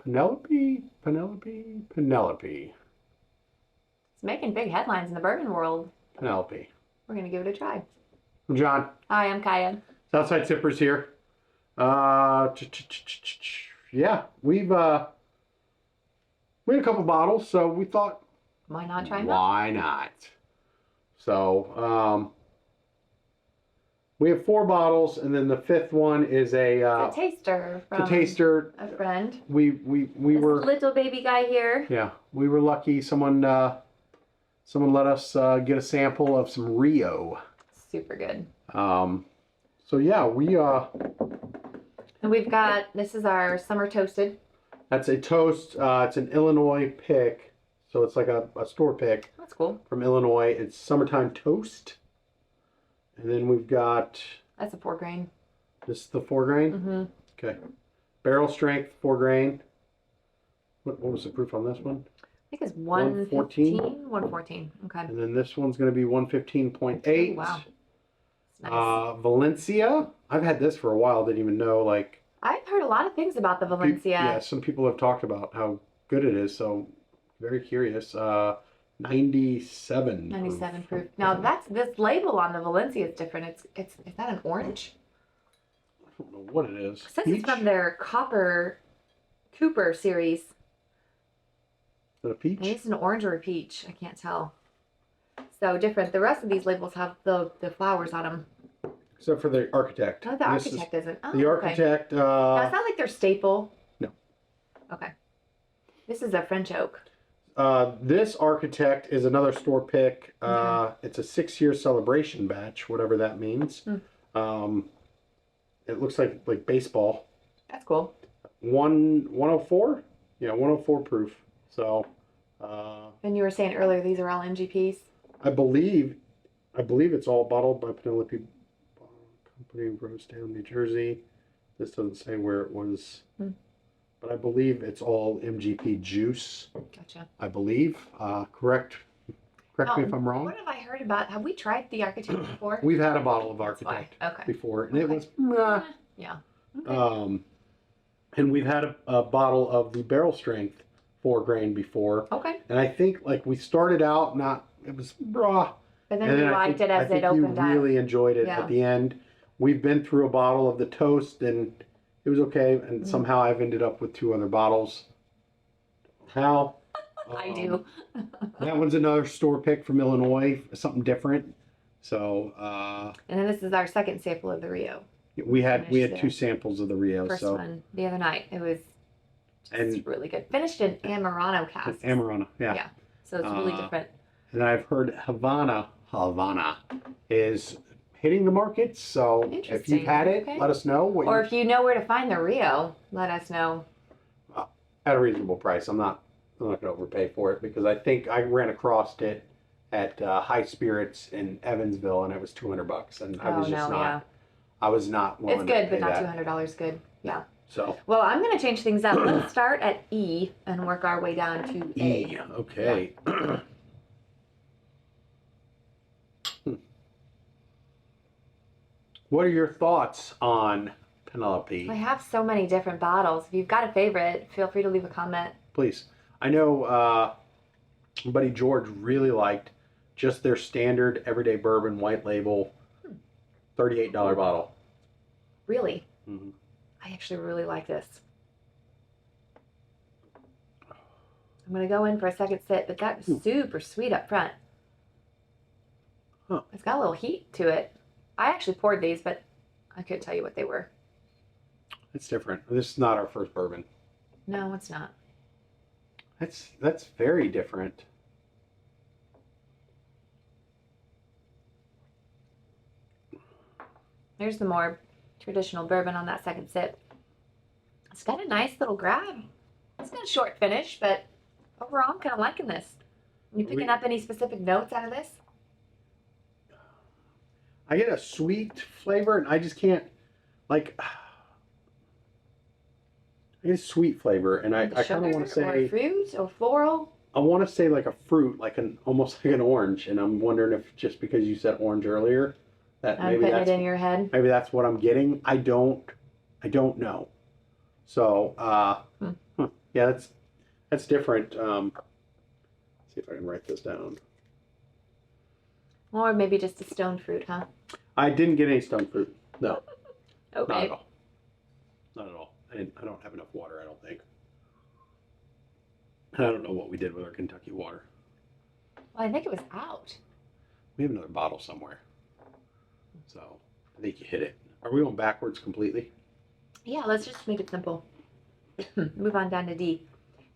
Penelope. It's making big headlines in the bourbon world. Penelope. We're going to give it a try. I'm John. Hi, I'm Kaya. Southside Sippers here. Yeah, we had a couple bottles, so we thought, Why not try them? why not? So, we have 4 bottles, and then the 5th one is It's a taster from a taster. a friend. We This were little baby guy here. Yeah, we were lucky. Someone let us get a sample of some Rio. Super good. So yeah, And we've got, this is our summer toasted. that's a toast. It's an Illinois pick, so it's like a store pick. That's cool. From Illinois. It's summertime toast. And then we've got, That's a 4 grain. this is the 4 grain. Mm-hmm. Okay, barrel strength 4 grain. What was the proof on this one? I think it's 115. 114. Okay. And then this one's going to be 115.8. Oh, wow. It's nice. Valencia. I've had this for a while. Didn't even know, like. I've heard a lot of things about the Valencia. Yeah, some people have talked about how good it is. So, very curious. 97. 97 proof. Now that's this label on the Valencia is different. Is that an orange? I don't know what it is. It says it's from their Cooper series. Is it a peach? Maybe it's an orange or a peach. I can't tell. So different. The rest of these labels have the flowers on them. Except for the architect. No, the architect isn't. Oh, The okay. architect. Now, it's not like their staple. No. Okay. This is a French oak. This architect is another store pick. Okay. It's a 6-year celebration batch, whatever that means. It looks like baseball. That's cool. 104? Yeah, 104 proof. So. And you were saying earlier these are all MGPs. I believe it's all bottled by Penelope Company, Rosedown, New Jersey. This doesn't say where it was, but I believe it's all MGP juice. Gotcha. I believe. Correct me if I'm wrong. What have I heard about? Have we tried the architect before? We've had a bottle of architect before, and it was yeah. Okay. And we've had a bottle of the barrel strength 4 grain before. Okay. And I think we started out it was raw. But then you liked it as it opened up. You really enjoyed it at the end. We've been through a bottle of the toast and it was okay. And somehow I've ended up with 2 other bottles. How? I do. That one's another store pick from Illinois, something different. So. And then this is our second sample of the Rio. We had 2 samples of the Rio. First one the other night. It was just really good. Finished in Amurano casks. Amurano, yeah. Yeah. So it's really different. And I've heard Havana is hitting the market. So if you've had it, let us know. Or if you know where to find the Rio, let us know. At a reasonable price. I'm not going to overpay for it because I think I ran across it at High Spirits in Evansville and it was $200, and I was just not. I was not willing to pay but not that. $200 good. Yeah. So. Well, I'm going to change things up. Let's start at E and work our way down to A. E. Okay. Yeah. What are your thoughts on Penelope? I have so many different bottles. If you've got a favorite, feel free to leave a comment. Please. I know my buddy George really liked just their standard everyday bourbon white label $38 bottle. Really? Mm-hmm. I actually really like this. I'm going to go in for a second sip, but that was super sweet up front. Huh. It's got a little heat to it. I actually poured these, but I couldn't tell you what they were. It's different. This is not our first bourbon. No, it's not. That's very different. There's the more traditional bourbon on that second sip. It's got a nice little grab. It's got a short finish, but overall I'm kind of liking this. Are you picking up any specific notes out of this? I get a sweet flavor, and I just can't, I get a sweet flavor, and I kind of want to say... Or fruit or floral? I want to say like a fruit, almost like an orange, and I'm wondering if just because you said orange earlier, that I'm putting it in your head. Maybe that's what I'm getting. I don't know. So, Yeah, that's different. See if I can write this down. Or maybe just a stone fruit, huh? I didn't get any stone fruit. No, not Okay. at all. Not at all. I don't have enough water, I don't think. I don't know what we did with our Kentucky water. Well, I think it was out. We have another bottle somewhere. So I think you hit it. Are we going backwards completely? Yeah, let's just make it simple. Move on down to D.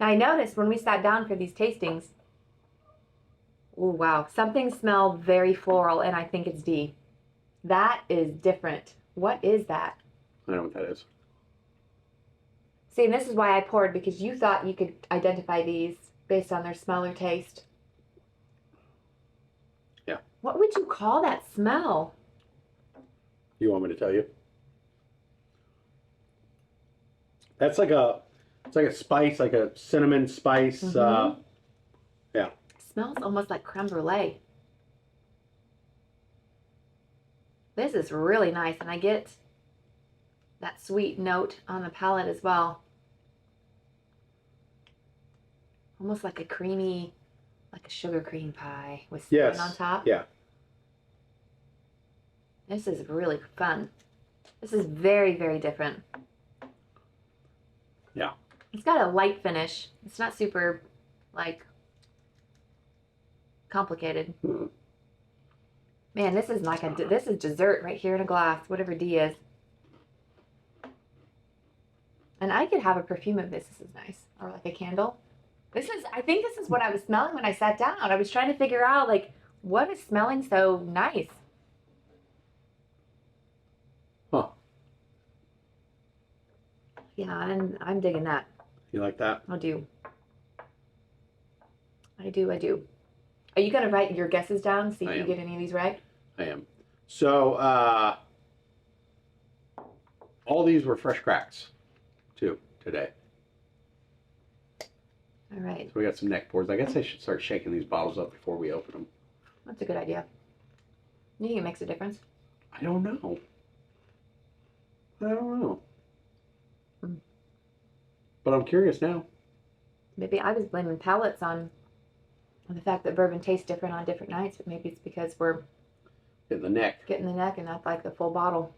Now, I noticed when we sat down for these tastings, oh, wow, something smelled very floral, and I think it's D. That is different. What is that? I don't know what that is. See, and this is why I poured, because you thought you could identify these based on their smell or taste. Yeah. What would you call that smell? You want me to tell you? It's like a spice, like a cinnamon spice. Mm-hmm. Yeah. It smells almost like creme brulee. This is really nice, and I get that sweet note on the palate as well. Almost like a creamy, like a sugar cream pie with cinnamon on top. Yeah. This is really fun. This is very, very different. Yeah. It's got a light finish. It's not super, like, complicated. Mm. Man, this is like this is dessert right here in a glass, whatever D is. And I could have a perfume of this. This is nice. Or like a candle. I think this is what I was smelling when I sat down. I was trying to figure out, like, what is smelling so nice? Huh. Yeah, I'm digging that. You like that? I do. I do. Are you gonna write your guesses down? See if you get any of these right? I am. So all these were fresh cracks too today. All right. So we got some neck pours. I guess I should start shaking these bottles up before we open them. That's a good idea. You think it makes a difference? I don't know. But I'm curious now. Maybe I was blaming palates on the fact that bourbon tastes different on different nights, but maybe it's because we're Getting the neck. getting the neck and not like the full bottle.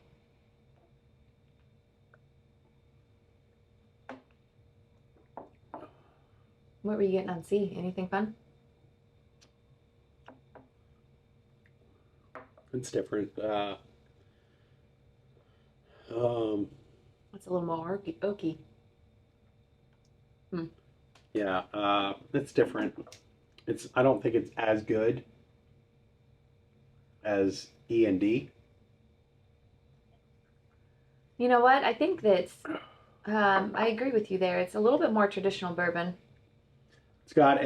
What were you getting on C? Anything fun? It's different. It's a little more oaky. Yeah, it's different. I don't think it's as good as E and D. You know what? I think that I agree with you there. It's a little bit more traditional bourbon. It's got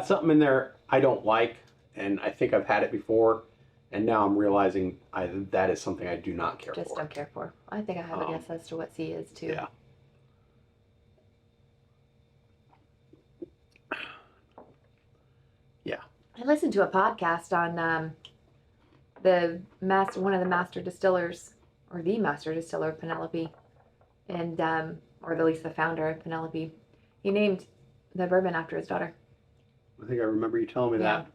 something in there I don't like, and I think I've had it before, and now I'm realizing that is something I do not care Just for. don't care for. I think I have a guess as to what C is too. Yeah. Yeah. I listened to a podcast on one of the master distillers, or the master distiller of Penelope, and or at least the founder of Penelope. He named the bourbon after his daughter. I think I remember you telling me that.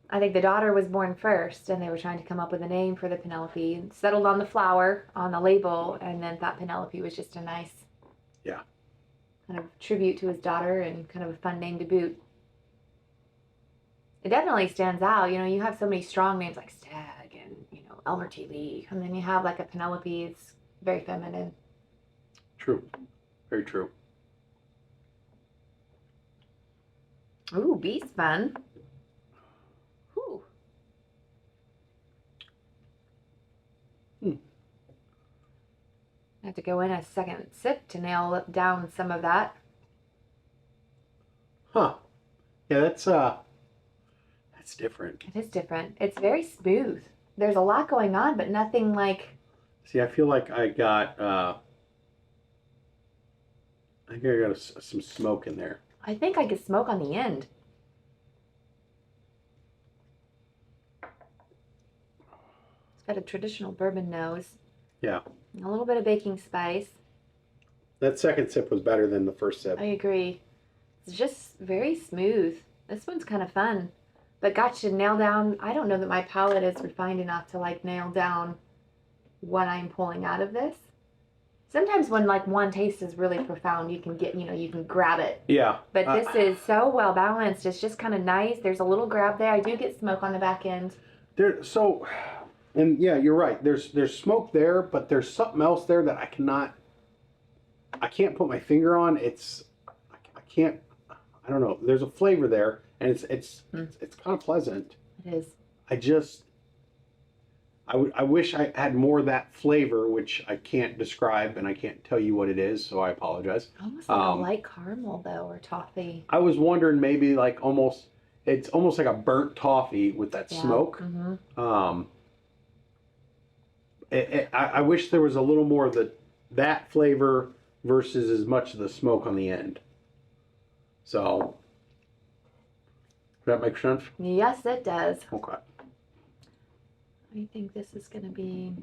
I think the daughter was born first, and they were trying to come up with a name for the Penelope, and settled on the flower on the label, and then thought Penelope was just a nice, kind of tribute to his daughter and kind of a fun name to boot. It definitely stands out. You know, you have so many strong names like Stag and, Elmer T. Lee, and then you have like a Penelope. It's very feminine. True. Very true. Ooh, B's fun. Ooh. I have to go in a second sip to nail down some of that. Huh. Yeah, that's different. It is different. It's very smooth. There's a lot going on, but nothing like... See, I feel like I got some smoke in there. I think I could smoke on the end. It's got a traditional bourbon nose. Yeah. A little bit of baking spice. That second sip was better than the first sip. I agree. It's just very smooth. This one's kind of fun. But got you nail down. I don't know that my palate is refined enough to like nail down what I'm pulling out of this. Sometimes when like one taste is really profound, you can get, you can grab it. Yeah. But this is so well balanced. It's just kind of nice. There's a little grab there. I do get smoke on the back end. And yeah, you're right. There's smoke there, but there's something else there that I can't put my finger on. I can't, I don't know. There's a flavor there, and it's kind of pleasant. It is. I wish I had more of that flavor, which I can't describe and I can't tell you what it is, so I apologize. Almost like a light caramel though, or toffee. I was wondering maybe like it's almost like a burnt toffee with that smoke. Mm-hmm. I wish there was a little more of that flavor versus as much of the smoke on the end. So, does that make sense? Yes, it does. Okay. I think this is going to be...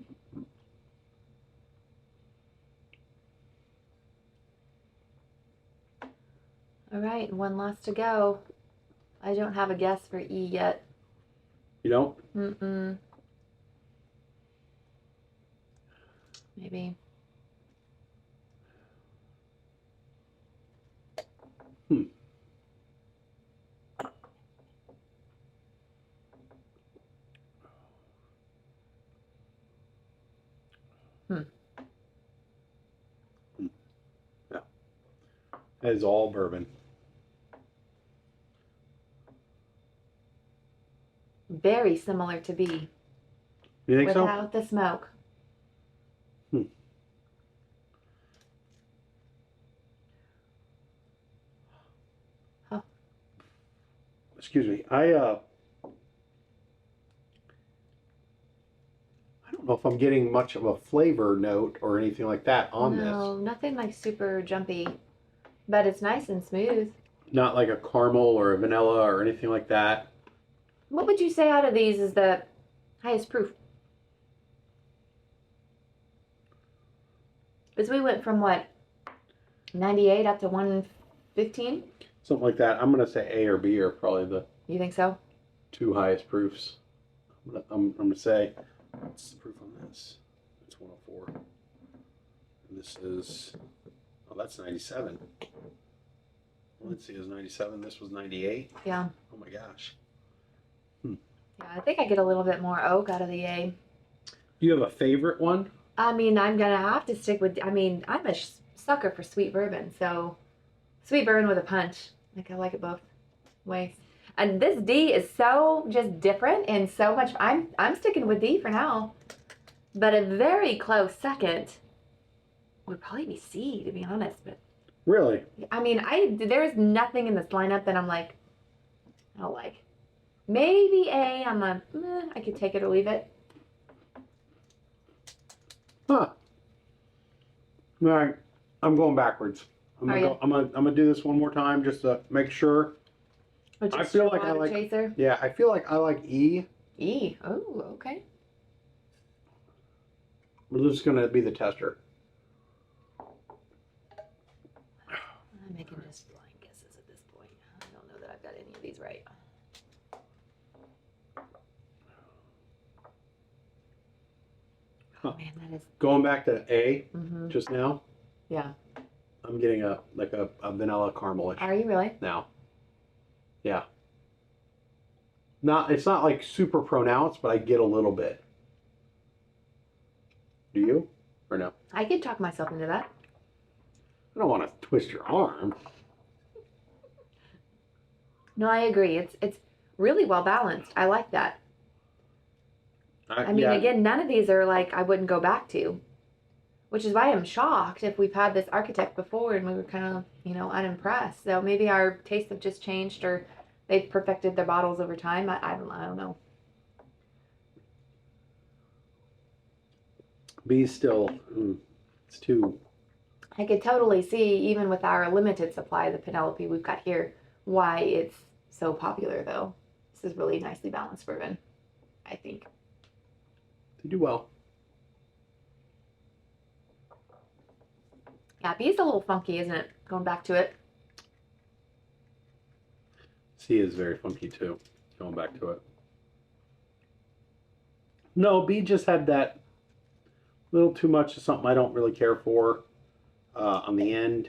All right, one last to go. I don't have a guess for E yet. You don't? Mm-mm. Maybe. Yeah. That is all bourbon. Very similar to B. You think so? Without the smoke. Huh. Excuse me. I don't know if I'm getting much of a flavor note or anything like that on this. No, nothing like super jumpy. But it's nice and smooth. Not like a caramel or a vanilla or anything like that. What would you say out of these is the highest proof? Because we went from what, 98 up to 115? Something like that. I'm gonna say A or B are probably the You think so? two highest proofs. I'm gonna say, what's the proof on this? It's 104. And this is, oh, that's 97. Let's see, it was 97. This was 98. Yeah. Oh my gosh. Yeah, I think I get a little bit more oak out of the A. Do you have a favorite one? I mean, I'm going to have to stick with, I'm a sucker for sweet bourbon. So, sweet bourbon with a punch. Like, I like it both ways. And this D is so just different and so much. I'm sticking with D for now. But a very close second would probably be C, to be honest. But Really? I mean, there's nothing in this lineup that I'm like, I don't like. Maybe A, I could take it or leave it. Huh. All right. I'm going backwards. I'm gonna do this one more time just to make sure. I feel like I like chaser. Yeah, I feel like I like E. E. Oh, okay. We're just gonna be the tester. I'm making just blind guesses at this point. I don't know that I've got any of these right. Huh. Man, that is going back to A just now. Yeah. I'm getting a vanilla caramelish. Are you really? Now. Yeah. It's not like super pronounced, but I get a little bit. Do you? Or no? I could talk myself into that. I don't want to twist your arm. No, I agree. It's really well balanced. I like that. I mean, again, none of these are like I wouldn't go back to, which is why I'm shocked if we've had this architect before and we were kind of, unimpressed. So maybe our tastes have just changed or they've perfected their bottles over time. I don't know. B's still, it's too. I could totally see, even with our limited supply of the Penelope we've got here, why it's so popular, though. This is really nicely balanced bourbon, I think. They do well. Yeah, B is a little funky, isn't it? Going back to it. C is very funky too. Going back to it. No, B just had that little too much of something I don't really care for on the end.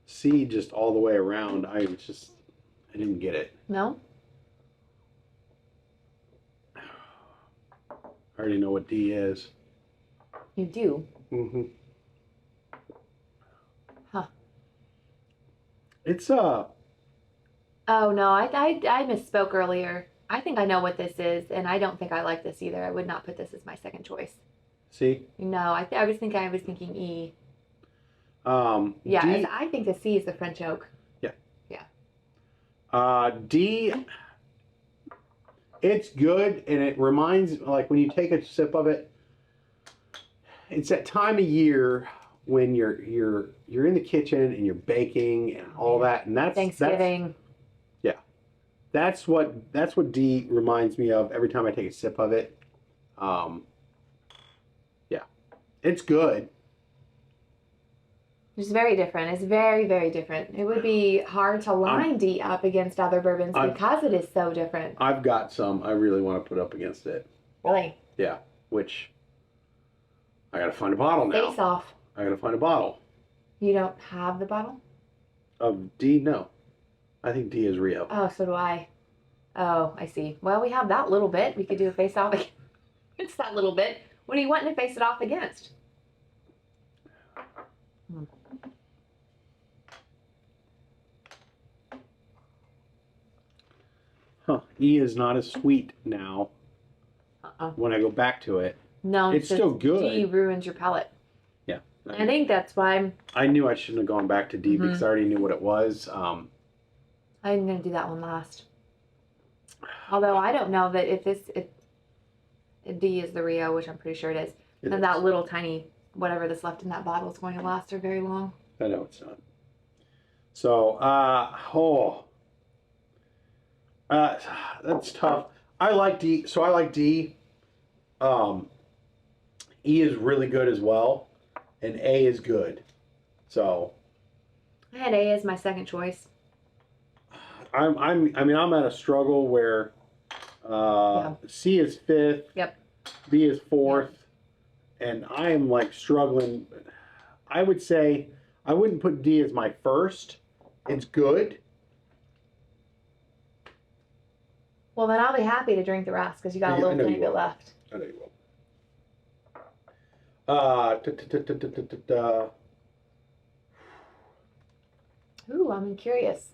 C just all the way around. I didn't get it. No? I already know what D is. You do? Mm-hmm. Huh. It's Oh no, I misspoke earlier. I think I know what this is, and I don't think I like this either. I would not put this as my second choice. C. No, I was thinking E. Yeah, D. I think the C is the French oak. Yeah. Yeah. D. It's good, and it reminds, like when you take a sip of it, it's that time of year when you're in the kitchen and you're baking and all that, and that's Thanksgiving. That's what D reminds me of every time I take a sip of it. Yeah, it's good. It's very different. It's very, very different. It would be hard to line D up against other bourbons because it is so different. I've got some I really want to put up against it. Really? Yeah, which I gotta find a bottle now. Face off. I gotta find a bottle. You don't have the bottle? Of D, no. I think D is Rio. Oh, so do I. Oh, I see. Well, we have that little bit. We could do a face off. It's that little bit. What are you wanting to face it off against? Huh. E is not as sweet now when I go back to it. No, it's still good. D ruins your palate. Yeah. I think that's why I knew I shouldn't have gone back to D because I already knew what it was. I'm going to do that one last. Although I don't know that if D is the Rio, which I'm pretty sure it is, then that little tiny whatever that's left in that bottle is going to last her very long. I know it's not. So, that's tough. I like D. So I like D. E is really good as well, and A is good. So I had A as my second choice. I'm at a struggle where C is fifth. Yep. B is fourth, and I am like struggling. I would say I wouldn't put D as my first. It's good. Well, then I'll be happy to drink the rest because you got a little tiny bit left. I know you will. Ooh, I'm curious.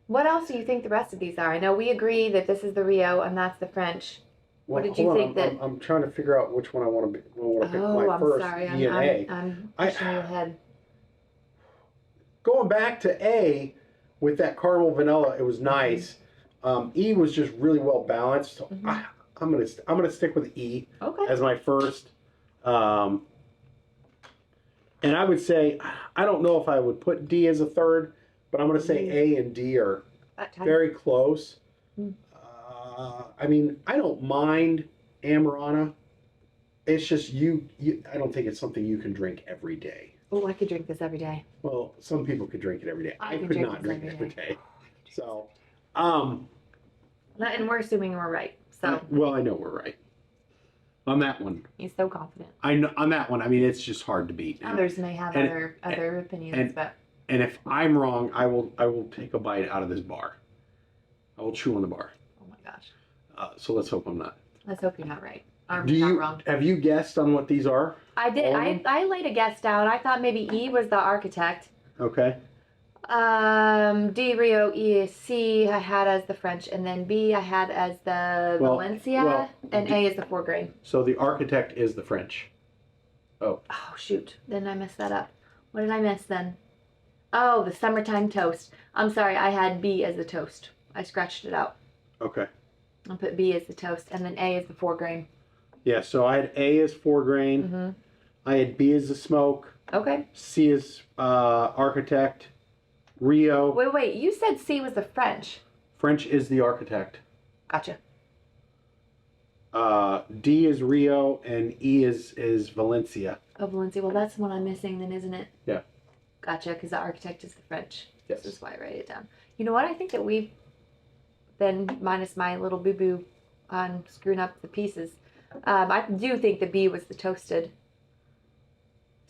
What else do you think the rest of these are? I know we agree that this is the Rio and that's the French. What did you think that? I'm trying to figure out which one I want to pick. Oh, my I'm first. sorry. E and A. I'm pushing you ahead. Going back to A with that caramel vanilla, it was nice. E was just really well balanced. So I'm gonna stick with E as my first. And I would say I don't know if I would put D as a third, but I'm gonna say A and D are very close. I mean, I don't mind Amarana. It's just you. I don't think it's something you can drink every day. Oh, I could drink this every day. Well, some people could drink it every day. I could not drink it every day. So, and we're assuming we're right. So. Well, I know we're right on that one. He's so confident. I know on that one. I mean, it's just hard to beat. Others may have other opinions, but. And if I'm wrong, I will take a bite out of this bar. I will chew on the bar. Oh my gosh. So let's hope I'm not. Let's hope you're not right. Or not wrong. Have you guessed on what these are? I did. I laid a guess down. I thought maybe E was the architect. Okay. D Rio, E C I had as the French, and then B I had as the Valencia, and A is the four grain. So the architect is the French. Oh. Oh shoot! Then I messed that up. What did I miss then? Oh, the summertime toast. I'm sorry. I had B as the toast. I scratched it out. Okay. I'll put B as the toast, and then A is the four grain. Yeah. So I had A as four grain. I had B as the smoke. Okay. C is architect. Rio. Wait. You said C was the French. French is the architect. Gotcha. D is Rio and E is Valencia. Oh, Valencia. Well, that's the one I'm missing then, isn't it? Yeah. Gotcha, because the architect is the French. Yes. This is why I write it down. You know what? I think that we've been, minus my little boo-boo on screwing up the pieces. I do think the B was the toasted.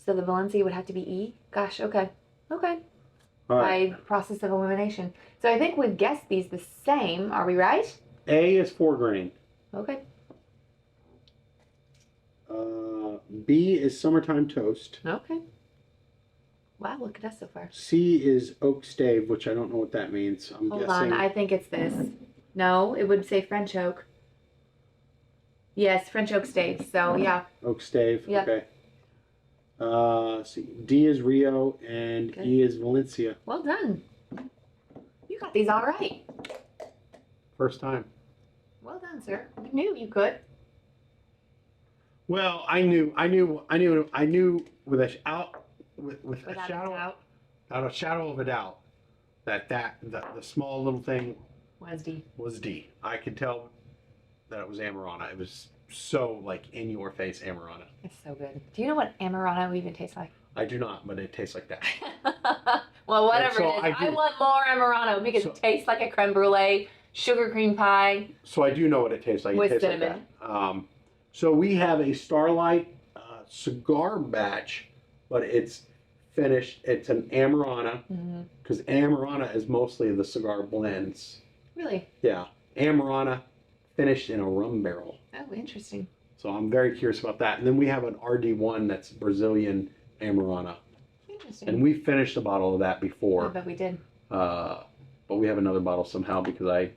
So the Valencia would have to be E. Gosh, okay. Okay. All right. By process of elimination. So I think we've guessed these the same. Are we right? A is 4 grain. Okay. B is summertime toast. Okay. Wow, look at us so far. C is oak stave, which I don't know what that means. I'm Hold guessing. on, I think it's this. No, it would say French oak. Yes, French oak stave. So yeah. Oak stave. Yep. Okay. C. D is Rio and Good. E is Valencia. Well done. You got these all right. First time. Well done, sir. You knew you could. Well, I knew with a Without shadow, a doubt. out of shadow of a doubt, that the small little thing Was D. was D. I could tell that it was Amarana. It was so like in your face Amarana. It's so good. Do you know what Amarana even tastes like? I do not, but it tastes like that. Well, whatever so it is, I I do- want more Amarano because it tastes like a creme brulee, sugar cream pie. So I do know what it tastes like. It With tastes cinnamon. like that. So we have a Starlight cigar batch, but it's finished. It's an Amarana because Amarana is mostly the cigar blends. Really? Yeah, Amarana finished in a rum barrel. Oh, interesting. So I'm very curious about that. And then we have an RD1 that's Brazilian Amarana. Interesting. And we finished a bottle of that I before. bet we did. But we have another bottle somehow because I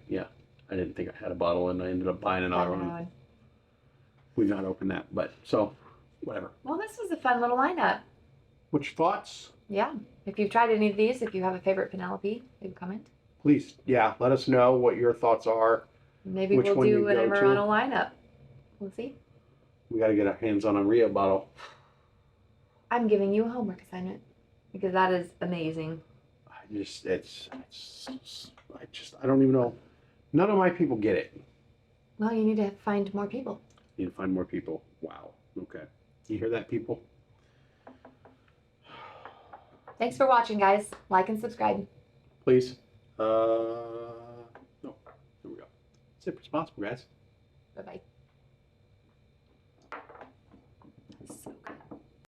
didn't think I had a bottle and I ended up buying another one. We've not opened that, but so whatever. Well, this was a fun little lineup. What's your thoughts? Yeah. If you've tried any of these, if you have a favorite Penelope, leave a comment. Please, let us know what your thoughts are. Maybe Which we'll one do you an go to. Amarano lineup. We'll see. We got to get our hands on a Rio bottle. I'm giving you a homework assignment because that is amazing. I don't even know. None of my people get it. Well, you need to find more people. Need to find more people. Wow. Okay. You hear that, people? Thanks for watching, guys. Like and subscribe. Please. No. There we go. Sip responsible, guys. Bye-bye.